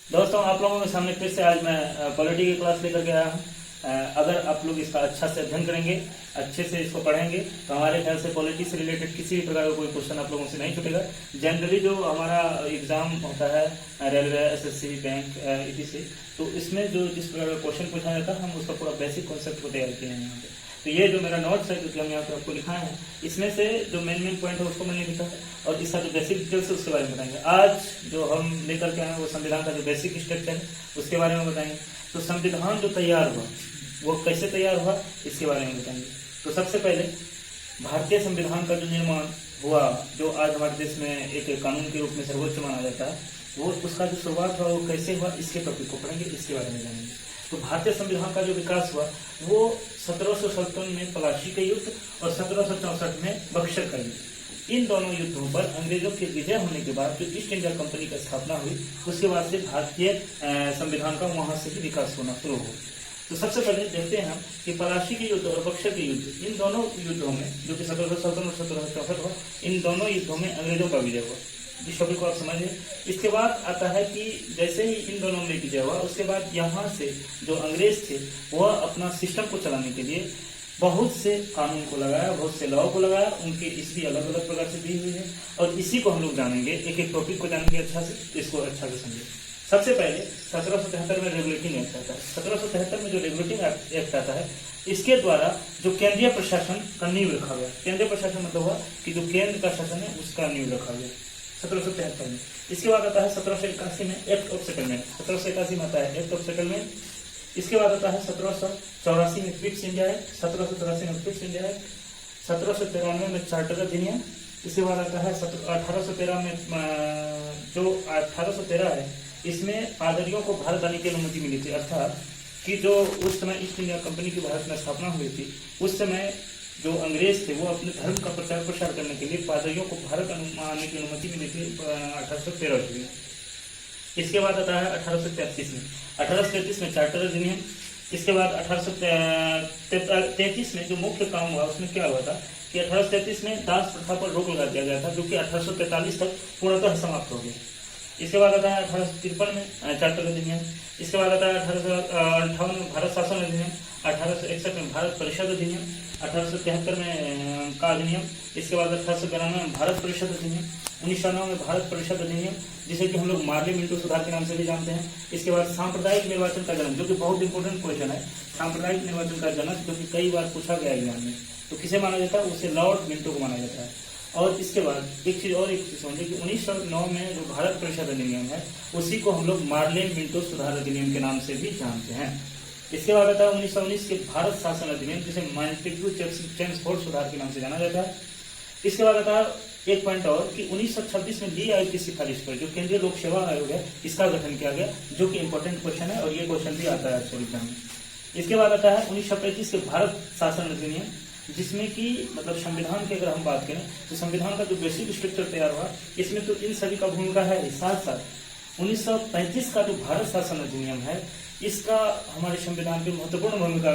दोस्तों, आप लोगों के सामने फिर से आज मैं पॉलिटी की क्लास लेकर के आया हूँ। अगर आप लोग इसका अच्छा से अध्ययन करेंगे, अच्छे से इसको पढ़ेंगे, तो हमारे ख्याल से पॉलिटी से रिलेटेड किसी भी प्रकार का कोई क्वेश्चन आप लोगों से नहीं छूटेगा। जनरली जो हमारा एग्जाम होता है रेलवे, एसएससी, बैंक, ईटीसी, तो इसमें जो जिस प्रकार का क्वेश्चन पूछा जाता है, हम उसका पूरा बेसिक कॉन्सेप्ट को तैयार किए हैं यहाँ पे। तो ये जो मेरा नोट्स है, जो कि हम यहाँ पे आपको लिखाए हैं, इसमें से जो मेन पॉइंट है उसको मैंने लिखा है, और इसका जो बेसिक डिटेल्स है उसके बारे में बताएंगे। आज जो हम लेकर के आए हैं वो संविधान का जो बेसिक स्ट्रक्चर है उसके बारे में बताएंगे। तो संविधान जो तैयार हुआ वो कैसे तैयार हुआ इसके बारे में बताएंगे। तो सबसे पहले भारतीय संविधान का जो निर्माण हुआ, जो आज हमारे देश में एक कानून के रूप में सर्वोच्च माना जाता है, वो उसका जो शुरुआत हुआ वो कैसे हुआ इसके टॉपिक को पढ़ेंगे, इसके बारे में जानेंगे। तो भारतीय संविधान का जो विकास हुआ वो 1757 में पलाशी के युद्ध और 1764 में बक्सर का युद्ध, इन दोनों युद्धों पर अंग्रेजों की विजय होने के बाद जो ईस्ट इंडिया कंपनी की स्थापना हुई, उसके बाद से भारतीय संविधान का वहां से ही विकास होना शुरू हुआ। तो सबसे पहले देखते हैं हम कि पलाशी के युद्ध और बक्सर के युद्ध, इन दोनों युद्धों में, जो कि 1757 और 1764 हुआ, इन दोनों युद्धों में अंग्रेजों का विजय हुआ। इस टॉपिक को आप समझिए। इसके बाद आता है कि जैसे ही इन दोनों में विजय हुआ, उसके बाद यहाँ से जो अंग्रेज थे वह अपना सिस्टम को चलाने के लिए बहुत से कानून को लगाया, बहुत से लॉ को लगाया। उनकी ईस्वी अलग अलग प्रकार से दी हुई है, और इसी को हम लोग जानेंगे, एक एक टॉपिक को जानेंगे अच्छा से, इसको अच्छा से समझिए। सबसे पहले 1773 में रेगुलेटिंग एक्ट आता है। 1773 में जो रेगुलेटिंग एक्ट आता है, इसके द्वारा जो केंद्रीय प्रशासन का नींव रखा गया। केंद्रीय प्रशासन मतलब हुआ कि जो केंद्र का शासन है उसका नींव रखा गया 1773 में। इसके बाद आता है 1781 में एक्ट ऑफ सेटलमेंट। 1781 में आता है एक्ट ऑफ सेटलमेंट। इसके बाद आता है 1784 में क्विट्स इंडिया एक्ट। 1784 में क्विट्स इंडिया एक्ट। 1793 में चार्टर अधिनियम। इसके बाद आता है 1813 में जो 1813 है, इसमें पादरियों को भारत आने की अनुमति मिली थी। अर्थात कि जो उस समय ईस्ट इंडिया कंपनी की भारत में स्थापना हुई थी, उस समय जो अंग्रेज थे वो अपने धर्म का प्रचार प्रसार करने के लिए पादरियों को भारत आने की अनुमति मिली थी 1813 में। इसके बाद आता है 1833 में। 1833 में चार्टर अधिनियम। इसके बाद 1833 में जो मुख्य काम हुआ उसमें क्या हुआ था कि 1833 में दास प्रथा पर रोक लगा दिया गया था, जो कि 1843 तक पूर्णतः समाप्त हो गया। इसके बाद आता है 1853 में चार्टर अधिनियम। इसके बाद आता है 1858 में भारत शासन अधिनियम। 1861 में भारत परिषद अधिनियम। 1873 में का अधिनियम। इसके बाद 1892 में भारत परिषद अधिनियम। 1909 में भारत परिषद अधिनियम, जिसे कि हम लोग मार्ले मिंटो सुधार के नाम से भी जानते हैं। इसके बाद सांप्रदायिक निर्वाचन का जनक, जो कि बहुत इंपॉर्टेंट क्वेश्चन है। सांप्रदायिक निर्वाचन का जनक, जो कि कई बार पूछा गया एग्जाम में, तो किसे माना जाता है? उसे लॉर्ड मिंटो को माना जाता है। और इसके बाद एक चीज समझिए कि 1909 में जो भारत परिषद अधिनियम है, उसी को हम लोग मार्ले मिंटो सुधार अधिनियम के नाम से भी जानते हैं। इसके बाद आता है 1919 के भारत शासन अधिनियम, जिसे मॉन्टेग्यू चेम्सफोर्ड सुधार के नाम से जाना जाता है। इसके बाद आता है एक पॉइंट और कि 1926 में ली आयोग की सिफारिश पर जो केंद्रीय लोक सेवा आयोग है, इसका गठन किया गया, जो कि इंपॉर्टेंट क्वेश्चन है, और ये क्वेश्चन भी आता है एग्जाम में। इसके बाद आता है 1935 के भारत शासन अधिनियम, जिसमें कि मतलब संविधान की अगर हम बात करें तो संविधान का जो बेसिक स्ट्रक्चर तैयार हुआ, इसमें तो इन सभी का भूमिका है। साथ साथ 1935 का जो भारत शासन अधिनियम है, इसका हमारे संविधान की महत्वपूर्ण भूमिका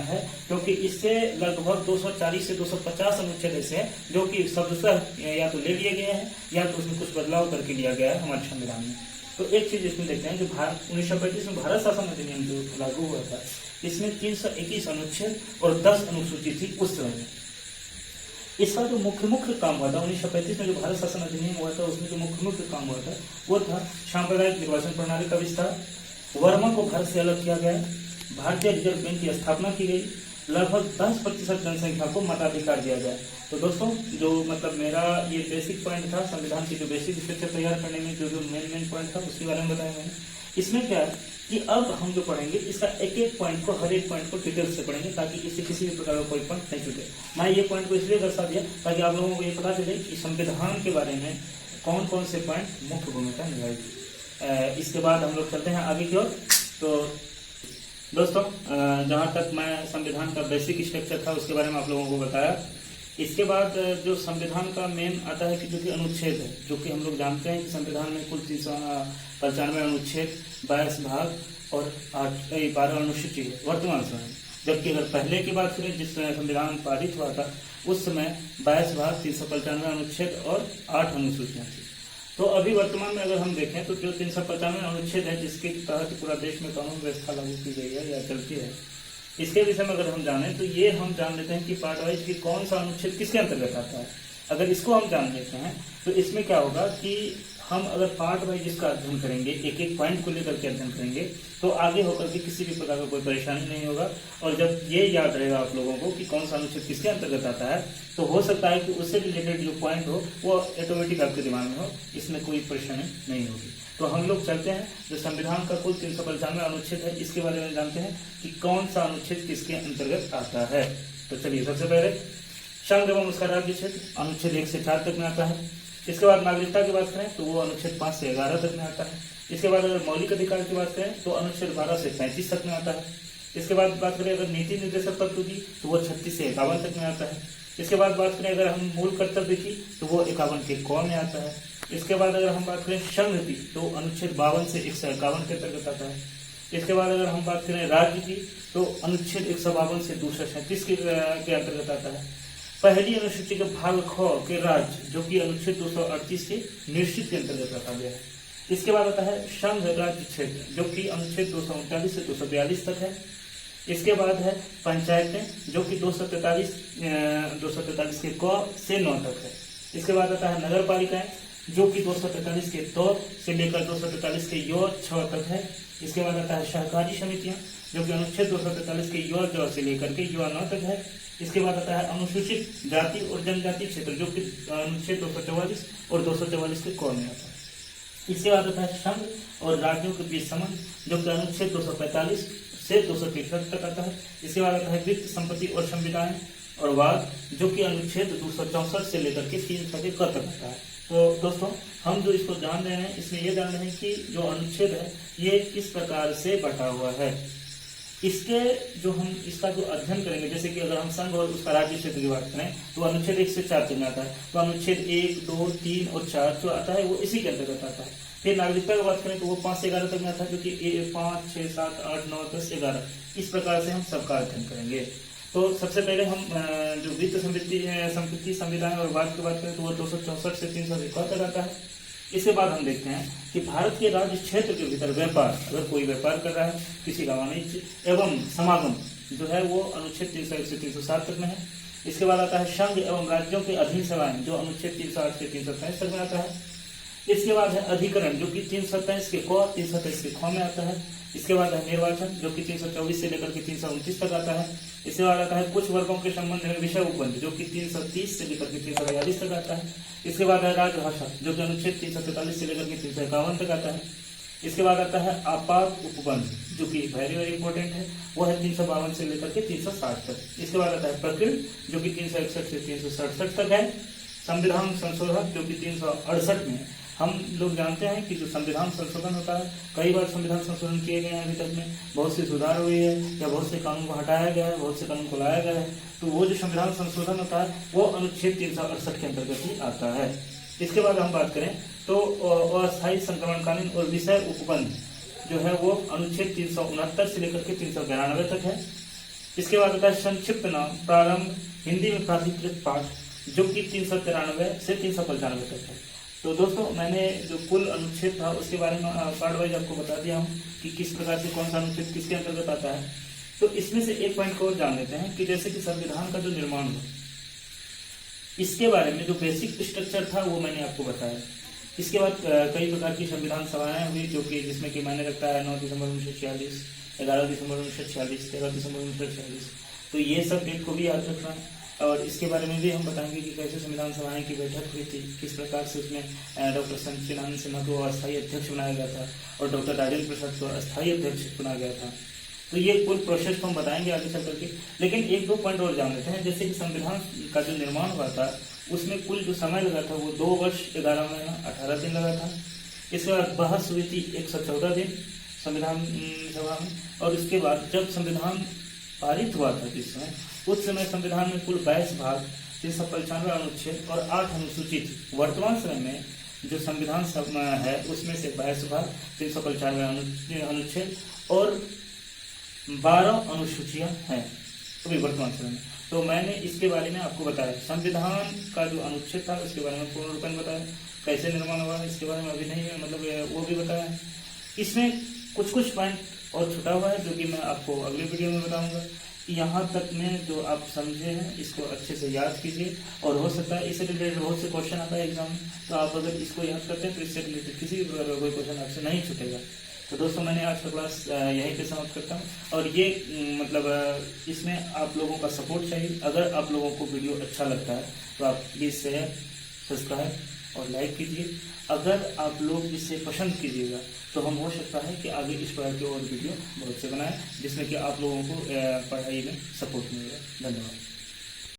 है, क्योंकि इससे लगभग 240 से 250 अनुच्छेद ऐसे हैं जो कि शब्दशः या तो ले लिए गए हैं या तो उसमें कुछ बदलाव करके लिया गया है हमारे संविधान में। तो एक चीज इसमें देखते हैं, जो 1935 में भारत शासन अधिनियम जो लागू हुआ था, इसमें 321 अनुच्छेद और 10 अनुसूची थी उस समय में। इसका जो मुख्य काम हुआ था 1935 में जो भारत शासन अधिनियम हुआ था, उसमें जो मुख्य काम हुआ था वो था सांप्रदायिक निर्वाचन प्रणाली का विस्तार, वर्मा को भारत से अलग किया गया, भारतीय रिजर्व बैंक की स्थापना की गई, लगभग 10% जनसंख्या को मताधिकार दिया गया। तो दोस्तों, जो मतलब मेरा ये बेसिक पॉइंट था संविधान की जो बेसिक स्ट्रक्चर तैयार करने में जो मेन पॉइंट था उसके बारे में बताया मैंने। इसमें क्या है कि अब हम जो पढ़ेंगे इसका एक एक पॉइंट को, हर एक पॉइंट को डिटेल से पढ़ेंगे, ताकि इससे किसी भी प्रकार का कोई पॉइंट नहीं छूटे। मैं ये पॉइंट को इसलिए दर्शा दिया ताकि आप लोगों को ये पता चले कि संविधान के बारे में कौन कौन से पॉइंट मुख्य भूमिका निभाएगी। इसके बाद हम लोग चलते हैं आगे की ओर। तो दोस्तों, जहाँ तक मैं संविधान का बेसिक स्ट्रक्चर था उसके बारे में आप लोगों को बताया। इसके बाद जो संविधान का मेन आता है कि जो कि अनुच्छेद है, जो कि हम लोग जानते हैं कि संविधान में कुल 395 अनुच्छेद, 22 भाग और 12 अनुसूची है वर्तमान समय। जबकि अगर पहले की बात करें, जिस समय संविधान पारित हुआ था, उस समय 22 भाग, 395 अनुच्छेद और 8 अनुसूचियां थी। तो अभी वर्तमान में अगर हम देखें तो जो 395 अनुच्छेद है जिसके तहत पूरा देश में कानून व्यवस्था लागू की गई है या चलती है, इसके विषय में अगर हम जाने तो ये हम जान लेते हैं कि पार्ट वाइज कि कौन सा अनुच्छेद किसके अंतर्गत आता है। अगर इसको हम जान लेते हैं तो इसमें क्या होगा कि हम अगर पार्ट वाइज इसका अध्ययन करेंगे, एक एक पॉइंट को लेकर के अध्ययन करेंगे, तो आगे होकर के किसी भी प्रकार का कोई परेशानी नहीं होगा। और जब ये याद रहेगा आप लोगों को कि कौन सा अनुच्छेद किसके अंतर्गत आता है, तो हो सकता है कि उससे रिलेटेड जो पॉइंट हो वो ऑटोमेटिक आपके दिमाग में हो, इसमें कोई परेशानी नहीं होगी। तो हम लोग चलते हैं जो संविधान का कुल 395 अनुच्छेद है, इसके बारे में जानते हैं कि कौन सा अनुच्छेद किसके अंतर्गत आता है। तो चलिए, सबसे पहले संघ एवं उसका राज्य क्षेत्र अनुच्छेद 1 से 4 तक में आता है। इसके बाद नागरिकता की बात करें तो वो अनुच्छेद 5 से 11 तक में आता है। इसके बाद अगर मौलिक अधिकार की बात करें तो अनुच्छेद 12 से 35 तक में आता है। इसके बाद बात करें अगर नीति निर्देशक तत्व की तो वो 36 से 51 तक में आता है। इसके बाद बात करें अगर हम मूल कर्तव्य की तो वो 51 के क में आता है। इसके बाद अगर हम बात करें संघ की तो अनुच्छेद 52 से 151 के अंतर्गत आता है। इसके बाद अगर हम बात करें राज्य की तो अनुच्छेद 152 से 237 के अंतर्गत आता है। पहली अनुसूची के भाग ख के राज्य जो कि अनुच्छेद 238 के निश्चित के अंतर्गत रखा गया है। इसके बाद आता है संघ राज्य क्षेत्र जो कि अनुच्छेद 239 से 242 तक है। इसके बाद है पंचायतें जो कि 243 के क से 9 तक है। इसके बाद आता है नगर पालिकाएं जो कि 243 के त से लेकर 243 के य 6 तक है। इसके बाद आता है सहकारी समितियां जो कि अनुच्छेद 243 के य ज से लेकर के य 9 तक है। इसके बाद आता है अनुसूचित जाति और जनजाति क्षेत्र जो कि अनुच्छेद 244 और 244 के क में आता है। इसके बाद आता है संघ और राज्यों के बीच संबंध जो कि अनुच्छेद 245 से 263 तक आता है। इसके बाद आता है वित्त संपत्ति और संविधान और वाद जो कि अनुच्छेद 264 से लेकर के 300 के क तक आता है। तो दोस्तों, हम जो इसको जान रहे हैं इसमें यह जान रहे हैं कि जो अनुच्छेद है ये किस प्रकार से बटा हुआ है। इसके जो हम इसका जो अध्ययन करेंगे, जैसे कि अगर हम संघ और उसका राज्य क्षेत्र की बात करें तो अनुच्छेद 1 से 4 तक में आता है। तो अनुच्छेद 1, 2, 3 और 4 जो आता है वो इसी के अंतर्गत आता है। फिर नागरिकता की बात करें तो वो 5 से 11 तक में आता है, क्योंकि 5, 6, 7, 8, 9, 10, 11 इस प्रकार से हम सबका अध्ययन करेंगे। तो सबसे पहले हम जो वित्त संपत्ति संविधान और वाद की बात करें तो वो 264 से 300 तक आता है। इसके बाद हम देखते हैं कि भारत के राज्य क्षेत्र के भीतर व्यापार, अगर कोई व्यापार कर रहा है, किसी का वाणिज्य एवं समागम जो है वो अनुच्छेद 301 से 307 तक में है। इसके बाद आता है संघ एवं राज्यों के अधीन सेवाएं जो अनुच्छेद 308 से 327 तक में आता है। इसके बाद है अधिकरण जो कि 327 के क 327 के ख में आता है। इसके बाद है निर्वाचन जो कि 324 से लेकर के 329 तक आता है। इसके बाद आता है कुछ वर्गों के संबंध में विषय उपबंध जो कि 330 से लेकर के 342 तक आता है। इसके बाद है राजभाषा जो कि अनुच्छेद 343 से लेकर के 351 तक आता है। इसके बाद आता है आपात उपबंध जो कि वेरी वेरी इंपॉर्टेंट है, वो है 352 से लेकर के 360 तक। इसके बाद आता है प्रकृति जो कि 361 से 367 तक है। संविधान संशोधन जो कि 368 में है। हम लोग जानते हैं कि जो संविधान संशोधन होता है, कई बार संविधान संशोधन किए गए हैं, अभी तक में बहुत से सुधार हुए हैं या बहुत से कानून को हटाया गया है, बहुत से कानून को लाया गया है। तो वो जो संविधान संशोधन होता है वो अनुच्छेद 368 के अंतर्गत ही आता है। इसके बाद हम बात करें तो अस्थायी संक्रमणकालीन और विषय उपबंध जो है वो अनुच्छेद 369 से लेकर के 392 तक है। इसके बाद आता है संक्षिप्त नाम प्रारंभ हिंदी में प्राधिकृत पाठ जो कि 393 से 395 तक है। तो दोस्तों, मैंने जो कुल अनुच्छेद था उसके बारे में पार्ट वाइज आपको बता दिया हूँ कि किस प्रकार से कौन सा अनुच्छेद किसके अंतर्गत आता है। तो इसमें से एक पॉइंट को और जान लेते हैं कि जैसे कि संविधान का जो निर्माण हुआ, इसके बारे में जो बेसिक स्ट्रक्चर था वो मैंने आपको बताया। इसके बाद कई प्रकार की संविधान सभाएं हुई जो कि जिसमें कि मैंने रखा है 9 दिसंबर 1946, 11 दिसंबर 1946, 13 दिसंबर 1946। तो ये सब डेट को भी याद रखना है। और इसके बारे में भी हम बताएंगे कि कैसे संविधान सभाएं की बैठक हुई थी, किस प्रकार से उसमें डॉक्टर सच्चिदानंद सिन्हा को अस्थायी अध्यक्ष बनाया गया था और डॉक्टर राजेंद्र प्रसाद को अस्थायी अध्यक्ष चुना गया था। तो ये पूरी प्रोसेस को हम बताएंगे आगे चल करके। लेकिन एक दो पॉइंट और जान लेते हैं। जैसे कि संविधान का जो निर्माण हुआ था उसमें कुल जो समय लगा था वो 2 वर्ष 11 महीना 18 दिन लगा था। इसके बाद बहस हुई थी 114 दिन संविधान सभा में। और इसके बाद जब संविधान पारित हुआ था जिस समय, उस समय संविधान में कुल 22 भाग 395 अनुच्छेद और 8 अनुसूचित। वर्तमान समय में जो संविधान है उसमें से 22 भाग 395 अनुच्छेद और 12 अनुसूचियां हैं अभी वर्तमान समय में। तो मैंने इसके बारे में आपको बताया, संविधान का जो अनुच्छेद था उसके बारे में पूर्ण रूप में बताया, कैसे निर्माण हुआ इसके बारे में अभी नहीं मतलब वो भी बताया है। इसमें कुछ कुछ पॉइंट और छुटा हुआ है जो कि मैं आपको अगले वीडियो में बताऊंगा। यहाँ तक में जो आप समझे हैं इसको अच्छे से याद कीजिए, और हो सकता है इससे रिलेटेड बहुत से क्वेश्चन आता है एग्जाम में, तो आप अगर इसको याद करते हैं तो इससे रिलेटेड किसी भी प्रकार का कोई क्वेश्चन आपसे नहीं छूटेगा। तो दोस्तों मैंने आज का क्लास यहीं पे समाप्त करता हूँ, और ये मतलब इसमें आप लोगों का सपोर्ट चाहिए। अगर आप लोगों को वीडियो अच्छा लगता है तो आप प्लीज़ शेयर, सब्सक्राइब और लाइक कीजिए। अगर आप लोग इसे पसंद कीजिएगा तो हम हो सकता है कि आगे इस प्रकार के और वीडियो बहुत से बनाएं जिसमें कि आप लोगों को पढ़ाई में सपोर्ट मिलेगा। धन्यवाद।